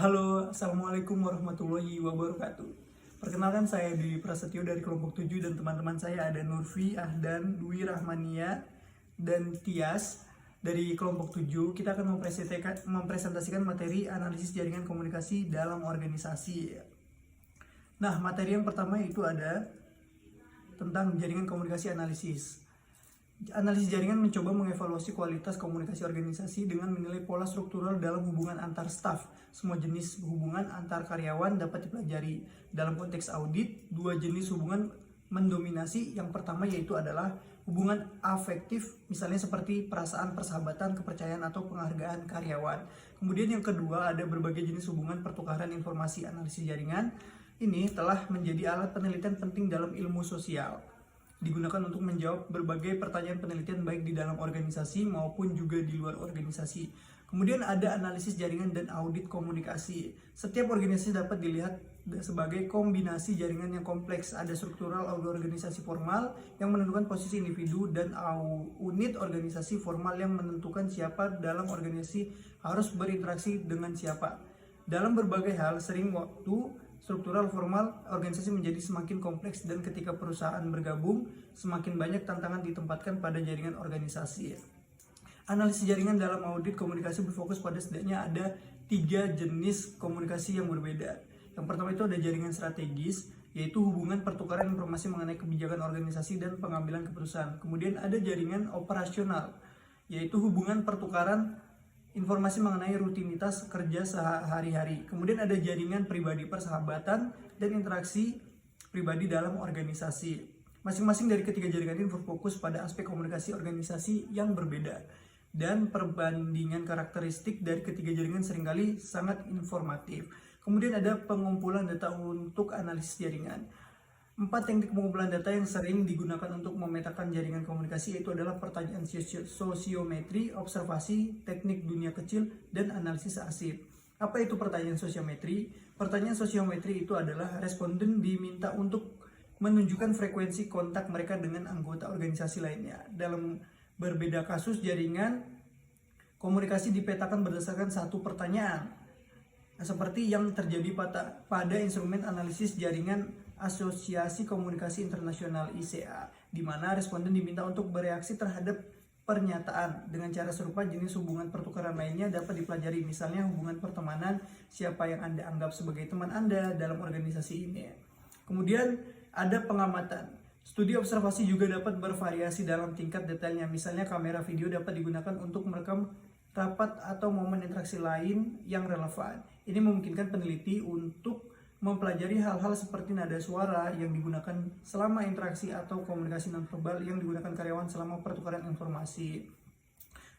Halo, Assalamualaikum warahmatullahi wabarakatuh. Perkenalkan, saya Dwi Prasetyo dari kelompok 7 dan teman-teman saya ada Nurfi, Ahdan, Dwi Rahmania, dan Tias. Dari kelompok 7, kita akan mempresentasikan materi analisis jaringan komunikasi dalam organisasi. Nah, materi yang pertama itu ada tentang jaringan komunikasi analisis. Analisis jaringan mencoba mengevaluasi kualitas komunikasi organisasi dengan menilai pola struktural dalam hubungan antar staf. Semua jenis hubungan antar karyawan dapat dipelajari. Dalam konteks audit, dua jenis hubungan mendominasi. Yang pertama yaitu adalah hubungan afektif, misalnya seperti perasaan, persahabatan, kepercayaan, atau penghargaan karyawan. Kemudian yang kedua ada berbagai jenis hubungan pertukaran informasi. Analisis jaringan ini telah menjadi alat penelitian penting dalam ilmu sosial, digunakan untuk menjawab berbagai pertanyaan penelitian baik di dalam organisasi maupun juga di luar organisasi. Kemudian ada analisis jaringan dan audit komunikasi. Setiap organisasi dapat dilihat sebagai kombinasi jaringan yang kompleks. Ada struktural organisasi formal yang menentukan posisi individu dan unit organisasi formal yang menentukan siapa dalam organisasi harus berinteraksi dengan siapa. Dalam berbagai hal, sering waktu struktural formal organisasi menjadi semakin kompleks, dan ketika perusahaan bergabung, semakin banyak tantangan ditempatkan pada jaringan organisasi. Analisis jaringan dalam audit komunikasi berfokus pada setidaknya ada 3 jenis komunikasi yang berbeda. Yang pertama itu ada jaringan strategis, yaitu hubungan pertukaran informasi mengenai kebijakan organisasi dan pengambilan keputusan. Kemudian ada jaringan operasional, yaitu hubungan pertukaran informasi mengenai rutinitas kerja sehari-hari. Kemudian ada jaringan pribadi, persahabatan, dan interaksi pribadi dalam organisasi. Masing-masing dari ketiga jaringan ini berfokus pada aspek komunikasi organisasi yang berbeda. Dan perbandingan karakteristik dari ketiga jaringan seringkali sangat informatif. Kemudian ada pengumpulan data untuk analisis jaringan. 4 teknik pengumpulan data yang sering digunakan untuk memetakan jaringan komunikasi yaitu adalah pertanyaan sosiometri, observasi, teknik dunia kecil, dan analisis arsip. Apa itu pertanyaan sosiometri? Pertanyaan sosiometri itu adalah responden diminta untuk menunjukkan frekuensi kontak mereka dengan anggota organisasi lainnya. Dalam berbeda kasus jaringan komunikasi dipetakan berdasarkan satu pertanyaan, seperti yang terjadi pada instrumen analisis jaringan Asosiasi Komunikasi Internasional ICA, di mana responden diminta untuk bereaksi terhadap pernyataan. Dengan cara serupa, jenis hubungan pertukaran lainnya dapat dipelajari, misalnya hubungan pertemanan, siapa yang Anda anggap sebagai teman Anda dalam organisasi ini. Kemudian ada pengamatan. Studi observasi juga dapat bervariasi dalam tingkat detailnya, misalnya kamera video dapat digunakan untuk merekam rapat atau momen interaksi lain yang relevan. Ini memungkinkan peneliti untuk mempelajari hal-hal seperti nada suara yang digunakan selama interaksi atau komunikasi nonverbal yang digunakan karyawan selama pertukaran informasi.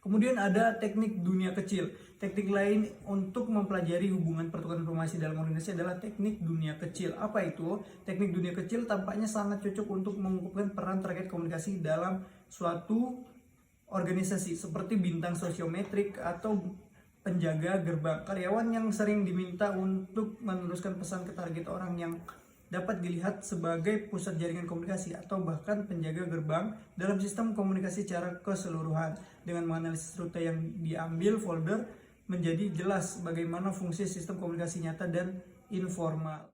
Kemudian ada teknik dunia kecil. Teknik lain untuk mempelajari hubungan pertukaran informasi dalam organisasi adalah teknik dunia kecil. Apa itu? Teknik dunia kecil tampaknya sangat cocok untuk mengungkapkan peran terkait komunikasi dalam suatu organisasi, seperti bintang sosiometrik atau penjaga gerbang. Karyawan yang sering diminta untuk meneruskan pesan ke target orang yang dapat dilihat sebagai pusat jaringan komunikasi atau bahkan penjaga gerbang dalam sistem komunikasi secara keseluruhan. Dengan menganalisis rute yang diambil, folder menjadi jelas bagaimana fungsi sistem komunikasi nyata dan informal.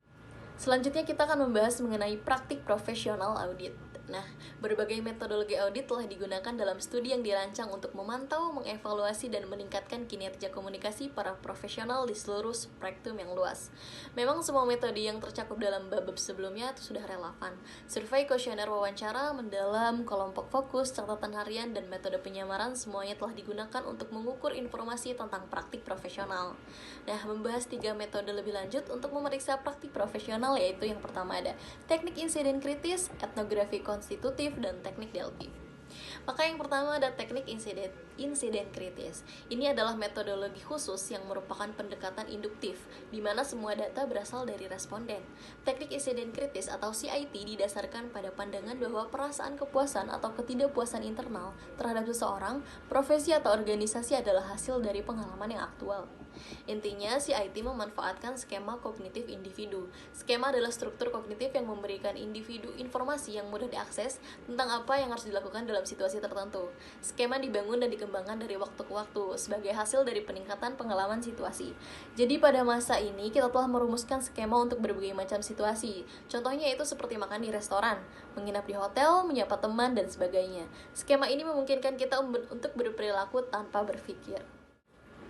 Selanjutnya kita akan membahas mengenai praktik profesional audit. Nah, berbagai metodologi audit telah digunakan dalam studi yang dirancang untuk memantau, mengevaluasi, dan meningkatkan kinerja komunikasi para profesional di seluruh spektrum yang luas. Memang semua metode yang tercakup dalam bab sebelumnya itu sudah relevan. Survei, kuesioner, wawancara mendalam, kelompok fokus, catatan harian, dan metode penyamaran semuanya telah digunakan untuk mengukur informasi tentang praktik profesional. Nah, membahas 3 metode lebih lanjut untuk memeriksa praktik profesional, yaitu yang pertama ada teknik insiden kritis, etnografi konstitutif, dan teknik delphi. Maka yang pertama ada teknik insiden kritis. Ini adalah metodologi khusus yang merupakan pendekatan induktif, di mana semua data berasal dari responden. Teknik insiden kritis atau CIT didasarkan pada pandangan bahwa perasaan kepuasan atau ketidakpuasan internal terhadap seseorang, profesi atau organisasi adalah hasil dari pengalaman yang aktual. Intinya, CIT memanfaatkan skema kognitif individu. Skema adalah struktur kognitif yang memberikan individu informasi yang mudah diakses tentang apa yang harus dilakukan dalam situasi situasi tertentu. Skema dibangun dan dikembangkan dari waktu ke waktu sebagai hasil dari peningkatan pengalaman situasi. Jadi pada masa ini kita telah merumuskan skema untuk berbagai macam situasi. Contohnya itu seperti makan di restoran, menginap di hotel, menyapa teman, dan sebagainya. Skema ini memungkinkan kita untuk berperilaku tanpa berpikir.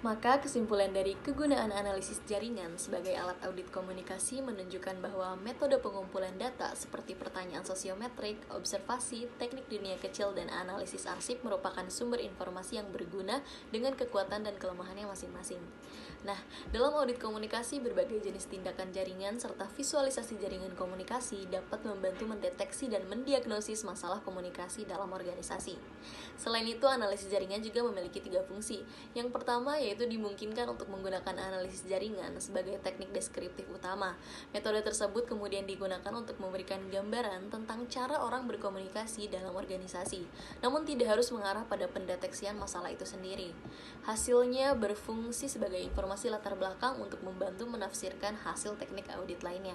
Maka kesimpulan dari kegunaan analisis jaringan sebagai alat audit komunikasi menunjukkan bahwa metode pengumpulan data seperti pertanyaan sosiometrik, observasi, teknik dunia kecil, dan analisis arsip merupakan sumber informasi yang berguna dengan kekuatan dan kelemahannya masing-masing. Nah, dalam audit komunikasi, berbagai jenis tindakan jaringan serta visualisasi jaringan komunikasi dapat membantu mendeteksi dan mendiagnosis masalah komunikasi dalam organisasi. Selain itu, analisis jaringan juga memiliki 3 fungsi. Yang pertama yaitu dimungkinkan untuk menggunakan analisis jaringan sebagai teknik deskriptif utama. Metode tersebut kemudian digunakan untuk memberikan gambaran tentang cara orang berkomunikasi dalam organisasi, namun tidak harus mengarah pada pendeteksian masalah itu sendiri. Hasilnya berfungsi sebagai informasi latar belakang untuk membantu menafsirkan hasil teknik audit lainnya.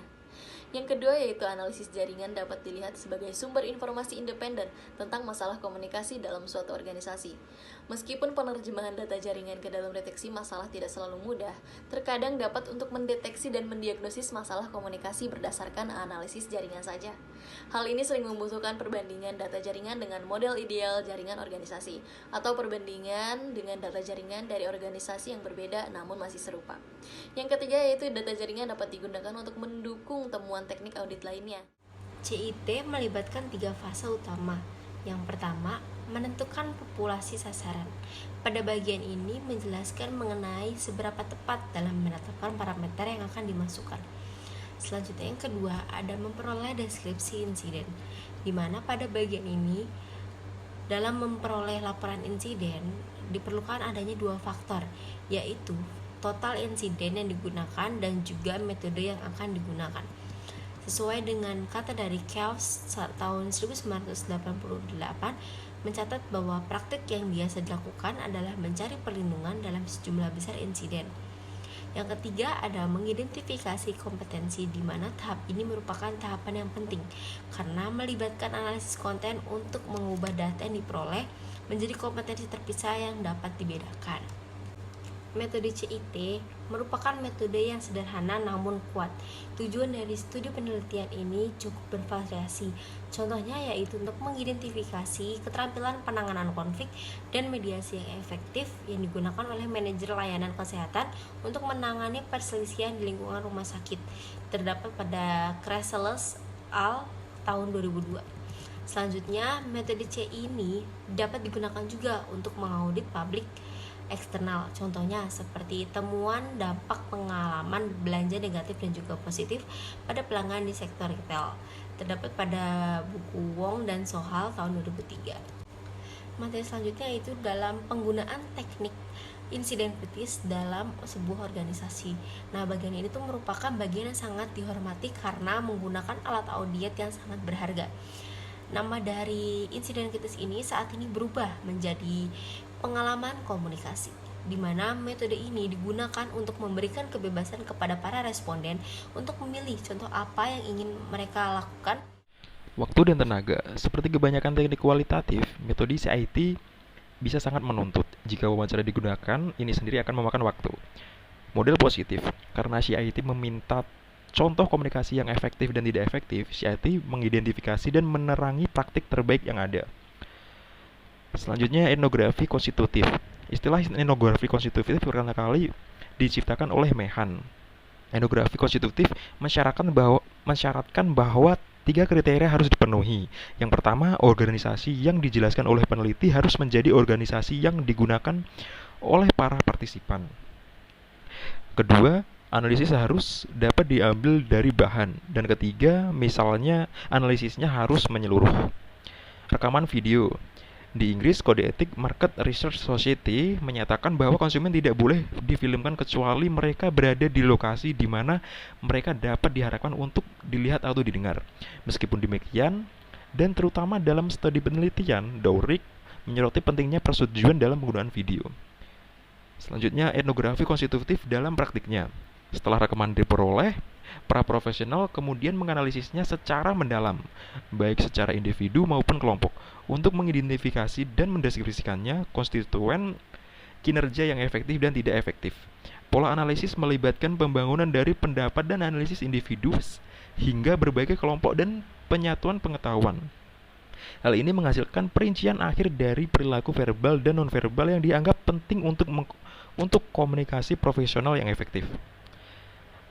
Yang kedua yaitu analisis jaringan dapat dilihat sebagai sumber informasi independen tentang masalah komunikasi dalam suatu organisasi. Meskipun penerjemahan data jaringan ke dalam deteksi masalah tidak selalu mudah, terkadang dapat untuk mendeteksi dan mendiagnosis masalah komunikasi berdasarkan analisis jaringan saja. Hal ini sering membutuhkan perbandingan data jaringan dengan model ideal jaringan organisasi, atau perbandingan dengan data jaringan dari organisasi yang berbeda namun masih serupa. Yang ketiga yaitu data jaringan dapat digunakan untuk mendukung temuan teknik audit lainnya. CIT melibatkan 3 fase utama. Yang pertama, menentukan populasi sasaran. Pada bagian ini menjelaskan mengenai seberapa tepat dalam menetapkan parameter yang akan dimasukkan. Selanjutnya yang kedua, ada memperoleh deskripsi insiden, di mana pada bagian ini dalam memperoleh laporan insiden diperlukan adanya 2 faktor, yaitu total insiden yang digunakan dan juga metode yang akan digunakan. Sesuai dengan kata dari Chaos tahun 1988 mencatat bahwa praktik yang biasa dilakukan adalah mencari perlindungan dalam sejumlah besar insiden. Yang ketiga ada mengidentifikasi kompetensi, di mana tahap ini merupakan tahapan yang penting karena melibatkan analisis konten untuk mengubah data yang diperoleh menjadi kompetensi terpisah yang dapat dibedakan. Metode CIT merupakan metode yang sederhana namun kuat. Tujuan dari studi penelitian ini cukup bervariasi. Contohnya yaitu untuk mengidentifikasi keterampilan penanganan konflik dan mediasi yang efektif yang digunakan oleh manajer layanan kesehatan untuk menangani perselisihan di lingkungan rumah sakit. Terdapat pada Chrysalis al. tahun 2002. Selanjutnya, metode C ini dapat digunakan juga untuk mengaudit publik eksternal, contohnya seperti temuan dampak pengalaman belanja negatif dan juga positif pada pelanggan di sektor retail, terdapat pada buku Wong dan Sohal tahun 2003. Materi selanjutnya itu dalam penggunaan teknik insiden kritis dalam sebuah organisasi. Nah, bagian ini tuh merupakan bagian yang sangat dihormati karena menggunakan alat audit yang sangat berharga. Nama dari insiden kritis ini saat ini berubah menjadi pengalaman komunikasi, di mana metode ini digunakan untuk memberikan kebebasan kepada para responden untuk memilih contoh apa yang ingin mereka lakukan. Waktu dan tenaga. Seperti kebanyakan teknik kualitatif, metode CIT bisa sangat menuntut. Jika wawancara digunakan, ini sendiri akan memakan waktu. Model positif. Karena CIT meminta contoh komunikasi yang efektif dan tidak efektif, CIT mengidentifikasi dan menerangi praktik terbaik yang ada. Selanjutnya, etnografi konstitutif. Istilah etnografi konstitutif pertama kali diciptakan oleh Meehan. Etnografi konstitutif mensyaratkan bahwa 3 kriteria harus dipenuhi. Yang pertama, organisasi yang dijelaskan oleh peneliti harus menjadi organisasi yang digunakan oleh para partisipan. Kedua, analisis harus dapat diambil dari bahan. Dan ketiga, misalnya analisisnya harus menyeluruh. Rekaman video. Di Inggris, Kode Etik Market Research Society menyatakan bahwa konsumen tidak boleh difilmkan kecuali mereka berada di lokasi di mana mereka dapat diharapkan untuk dilihat atau didengar. Meskipun demikian, dan terutama dalam studi penelitian, Dowrick menyoroti pentingnya persetujuan dalam penggunaan video. Selanjutnya, etnografi konstitutif dalam praktiknya. Setelah rekaman diperoleh, Para profesional kemudian menganalisisnya secara mendalam, baik secara individu maupun kelompok, untuk mengidentifikasi dan mendeskripsikannya konstituen kinerja yang efektif dan tidak efektif. Pola analisis melibatkan pembangunan dari pendapat dan analisis individu hingga berbagai kelompok dan penyatuan pengetahuan. Hal ini menghasilkan perincian akhir dari perilaku verbal dan nonverbal yang dianggap penting untuk komunikasi profesional yang efektif.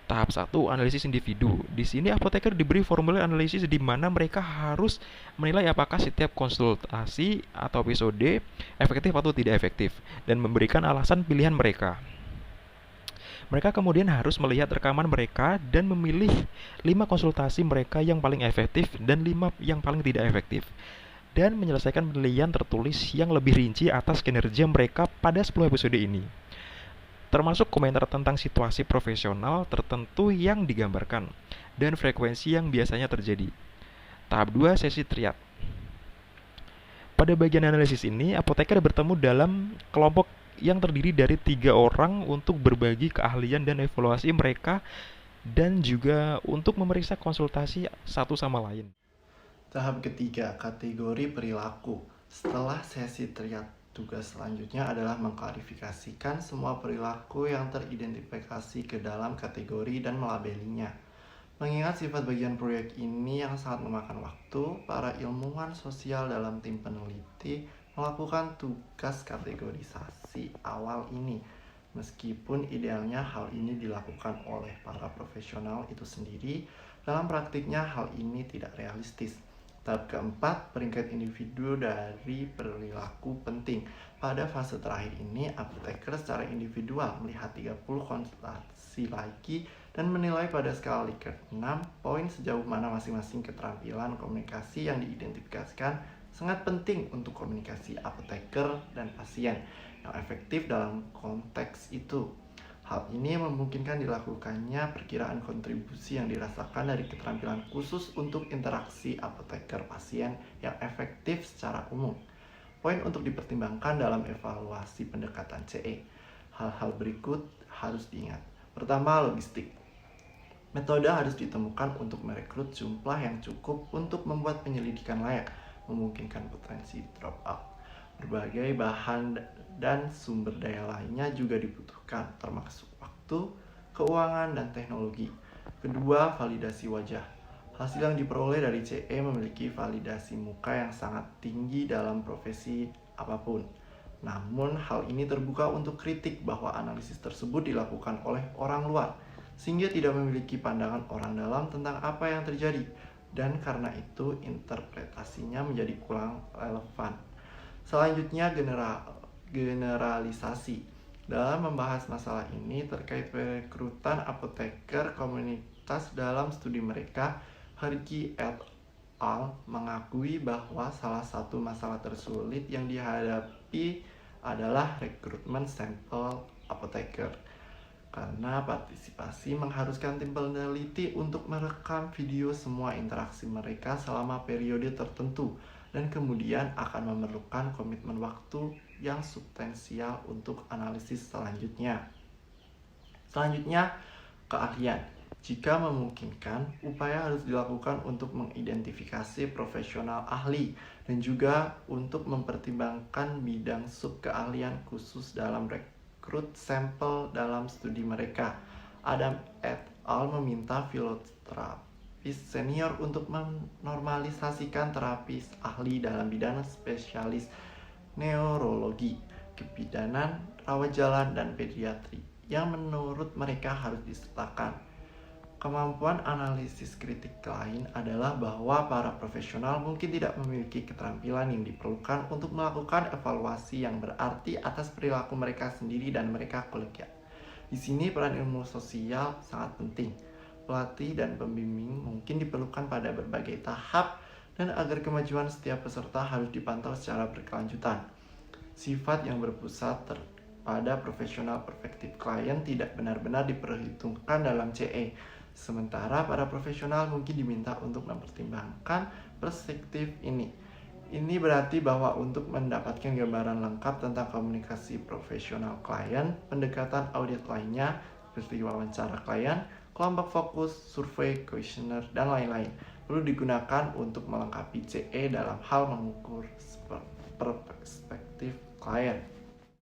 Tahap 1, analisis individu. Di sini apoteker diberi formulir analisis di mana mereka harus menilai apakah setiap konsultasi atau episode efektif atau tidak efektif dan memberikan alasan pilihan mereka. Mereka kemudian harus melihat rekaman mereka dan memilih 5 konsultasi mereka yang paling efektif dan 5 yang paling tidak efektif, dan menyelesaikan penilaian tertulis yang lebih rinci atas kinerja mereka pada 10 episode ini, termasuk komentar tentang situasi profesional tertentu yang digambarkan dan frekuensi yang biasanya terjadi. Tahap 2, sesi triad. Pada bagian analisis ini, apoteker bertemu dalam kelompok yang terdiri dari 3 orang untuk berbagi keahlian dan evaluasi mereka dan juga untuk memeriksa konsultasi satu sama lain. Tahap ketiga, kategori perilaku. Setelah sesi triad, tugas selanjutnya adalah mengklarifikasikan semua perilaku yang teridentifikasi ke dalam kategori dan melabelinya. Mengingat sifat bagian proyek ini yang sangat memakan waktu, para ilmuwan sosial dalam tim peneliti melakukan tugas kategorisasi awal ini. Meskipun idealnya hal ini dilakukan oleh para profesional itu sendiri, dalam praktiknya hal ini tidak realistis. Tahap keempat, peringkat individu dari perilaku penting. Pada fase terakhir ini, apoteker secara individual melihat 30 konsultasi lagi dan menilai pada skala Likert 6 poin sejauh mana masing-masing keterampilan komunikasi yang diidentifikasikan sangat penting untuk komunikasi apoteker dan pasien yang efektif dalam konteks itu. Hal ini memungkinkan dilakukannya perkiraan kontribusi yang dirasakan dari keterampilan khusus untuk interaksi apoteker pasien yang efektif secara umum. Poin untuk dipertimbangkan dalam evaluasi pendekatan CE. Hal-hal berikut harus diingat. Pertama, logistik. Metode harus ditemukan untuk merekrut jumlah yang cukup untuk membuat penyelidikan layak, memungkinkan potensi drop out. Berbagai bahan dan sumber daya lainnya juga dibutuhkan, termasuk waktu, keuangan, dan teknologi. Kedua, validasi wajah. Hasil yang diperoleh dari CE memiliki validasi muka yang sangat tinggi dalam profesi apapun. Namun, hal ini terbuka untuk kritik bahwa analisis tersebut dilakukan oleh orang luar, sehingga tidak memiliki pandangan orang dalam tentang apa yang terjadi, dan karena itu interpretasinya menjadi kurang relevan. Selanjutnya, generalisasi. Dalam membahas masalah ini terkait perekrutan apoteker komunitas dalam studi mereka, Hergy et al. Mengakui bahwa salah satu masalah tersulit yang dihadapi adalah rekrutmen sampel apoteker. Karena partisipasi mengharuskan tim peneliti untuk merekam video semua interaksi mereka selama periode tertentu, dan kemudian akan memerlukan komitmen waktu yang substansial untuk analisis selanjutnya. Selanjutnya, keahlian. Jika memungkinkan, upaya harus dilakukan untuk mengidentifikasi profesional ahli dan juga untuk mempertimbangkan bidang subkeahlian khusus dalam rekrut sampel dalam studi mereka. Adam et al. Meminta fisioterapis senior untuk menormalisasikan terapis ahli dalam bidang spesialis neurologi, kebidanan, rawat jalan, dan pediatri yang menurut mereka harus disertakan. Kemampuan analisis kritik lain adalah bahwa para profesional mungkin tidak memiliki keterampilan yang diperlukan untuk melakukan evaluasi yang berarti atas perilaku mereka sendiri dan mereka kolegial. Di sini peran ilmu sosial sangat penting. Pelatih dan pembimbing mungkin diperlukan pada berbagai tahap, dan agar kemajuan setiap peserta harus dipantau secara berkelanjutan. Sifat yang berpusat pada profesional perspektif klien tidak benar-benar diperhitungkan dalam CE. Sementara para profesional mungkin diminta untuk mempertimbangkan perspektif ini. Ini berarti bahwa untuk mendapatkan gambaran lengkap tentang komunikasi profesional klien, pendekatan audit lainnya seperti wawancara klien, kelompok fokus, survei, kuesioner, dan lain-lain. Perlu digunakan untuk melengkapi CE dalam hal mengukur perspektif klien.